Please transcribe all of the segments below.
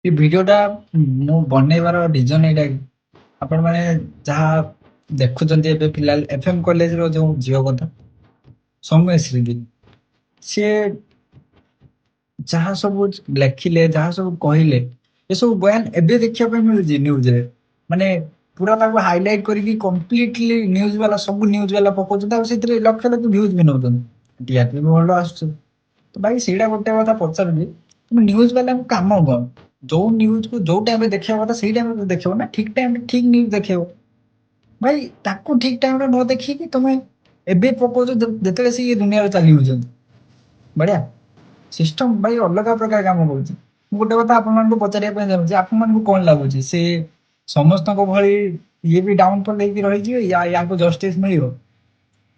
ଏ ଭିଡିଓଟା ମୁଁ ବନେଇବାର ରିଜନ ଏଇଟା କି ଆପଣମାନେ ଯାହା ଦେଖୁଛନ୍ତି ଏବେ ପିଲା ଏଫଏମ୍ କଲେଜର ଯୋଉ ଝିଅ କଥା ସୌମ୍ୟଶ୍ରୀ ଦିଦି, ସିଏ ଯାହା ସବୁ ଲେଖିଲେ ଯାହା ସବୁ କହିଲେ ଏସବୁ ବୟାନ ଏବେ ଦେଖିବା ପାଇଁ ମିଳୁଛି ନ୍ୟୁଜରେ। ମାନେ ପୁରା ତାକୁ ହାଇଲାଇଟ କରିକି କମ୍ପ୍ଲିଟଲି ନ୍ୟୁଜ ବାଲା ସବୁ ନ୍ୟୁଜ ବାଲା ପକଉଛନ୍ତି ଆଉ ସେଥିରେ ଲକ୍ଷ ଲକ୍ଷ ଭ୍ୟୁଜ ବି ନଉଛନ୍ତି, ଟିଆରପି ବି ଭଲ ଆସୁଛି। ତ ଭାଇ ସେଇଟା ଗୋଟେ କଥା ପଚାରୁଛି, ତୁମେ ନ୍ୟୁଜ ବାଲାଙ୍କ କାମ କଣ? ଯୋଉ ନ୍ୟୁଜକୁ ଯୋଉ ଟାଇମରେ ଦେଖିବା କଥା ସେଇ ଟାଇମରେ ଦେଖିବ ନା, ଠିକ ଟାଇମରେ ଠିକ ନ୍ୟୁଜ ଦେଖେଇବ। ଭାଇ ତାକୁ ଠିକ ଟାଇମରେ ନ ଦେଖିକି ତମେ ଏବେ ପକଉଛ ଯେତେବେଳେ ସେ ଦୁନିଆରେ ଚାଲି ହଉଛନ୍ତି। ବଢିଆ ସିଷ୍ଟମ ଭାଇ ଅଲଗା ପ୍ରକାର କାମ କରୁଛି। ମୁଁ ଗୋଟେ କଥା ଆପଣମାନଙ୍କୁ ପଚାରିବା ପାଇଁ ଚାହୁଁଛି, ଆପଣମାନଙ୍କୁ କଣ ଲାଗୁଛି ସେ ସମସ୍ତଙ୍କ ଭଳି ଇଏ ବି ଡାଉନଫଲ ହେଇକି ରହିଯିବେ, ୟାକୁ ଜଷ୍ଟିସ ମିଳିବ?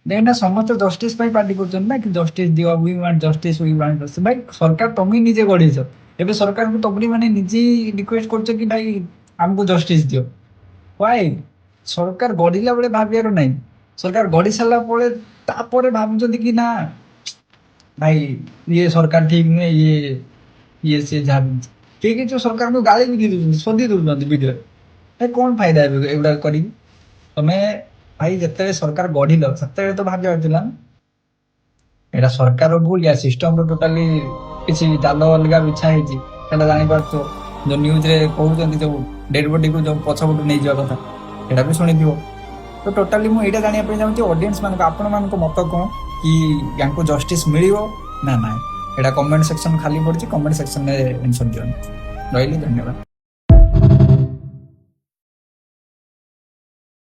ଦେଖନା ସମସ୍ତେ ଜଷ୍ଟିସ ପାଇଁ ପାର୍ଟି କରୁଛନ୍ତି ନା, କି ଜଷ୍ଟିସ ଦିଅ, we want justice, we want justice. ଭାଇ ସରକାର ତମେ ନିଜେ ଗଢିଛ, ଏବେ ସରକାରଙ୍କୁ ତମରି ମାନେ ନିଜେ ରିକ୍ୱେଷ୍ଟ କରୁଛ କି ଭାଇ ଆମକୁ ଜଷ୍ଟିସ ଦିଅ। ୱାଇ? ସରକାର ଗଢିଲା ବେଳେ ଭାବିବାର ନାହିଁ, ସରକାର ଗଢି ସାରିଲା ପରେ ତାପରେ ଭାବୁଛନ୍ତି କି ନା ଭାଇ ଇଏ ସରକାର ଠିକ ନୁହେଁ, ଇଏ ସିଏ ଯାହା ବି। କେହି କିଛି ସରକାରଙ୍କୁ ଗାଳି ବି ଦେଇ ଦଉଛନ୍ତି, ଶୋଧି ଦଉଛନ୍ତି ଭିଡିଓରେ। ଭାଇ କଣ ଫାଇଦା ଏବେ ଏଗୁଡା କରିକି? ତମେ ଭାଇ ଯେତେବେଳେ ସରକାର ଗଢିଲ ସେତେବେଳେ ତ ଭାବିବାର ଥିଲା ନା ଏଇଟା ସରକାରର ଭୁଲ, ୟା ସିଷ୍ଟମର ଟୋଟାଲି କିଛି ଜାଲ ଅଲଗା ବିଛା ହେଇଛି, ସେଟା ଜାଣିପାରୁଥିବ। ଯୋଉ ନ୍ୟୁଜରେ କହୁଛନ୍ତି ଯୋଉ ଡେଡ ବଡିକୁ ଯୋଉ ପଛପଟୁ ନେଇଯିବା କଥା, ସେଇଟା ବି ଶୁଣିଥିବ। ତ ଟୋଟାଲି ମୁଁ ଏଇଟା ଜାଣିବା ପାଇଁ ଚାହୁଁଛି ଅଡିଏନ୍ସ ମାନଙ୍କ ଆପଣମାନଙ୍କ ମତ କଣ, କି ୟାଙ୍କୁ ଜଷ୍ଟିସ ମିଳିବ ନା ନାହିଁ? ଏଇଟା କମେଣ୍ଟ ସେକ୍ସନ ଖାଲି ପଡିଛି, କମେଣ୍ଟ ସେକ୍ସନରେ ମେନସନ ଦିଅନ୍ତୁ। ରହିଲି, ଧନ୍ୟବାଦ।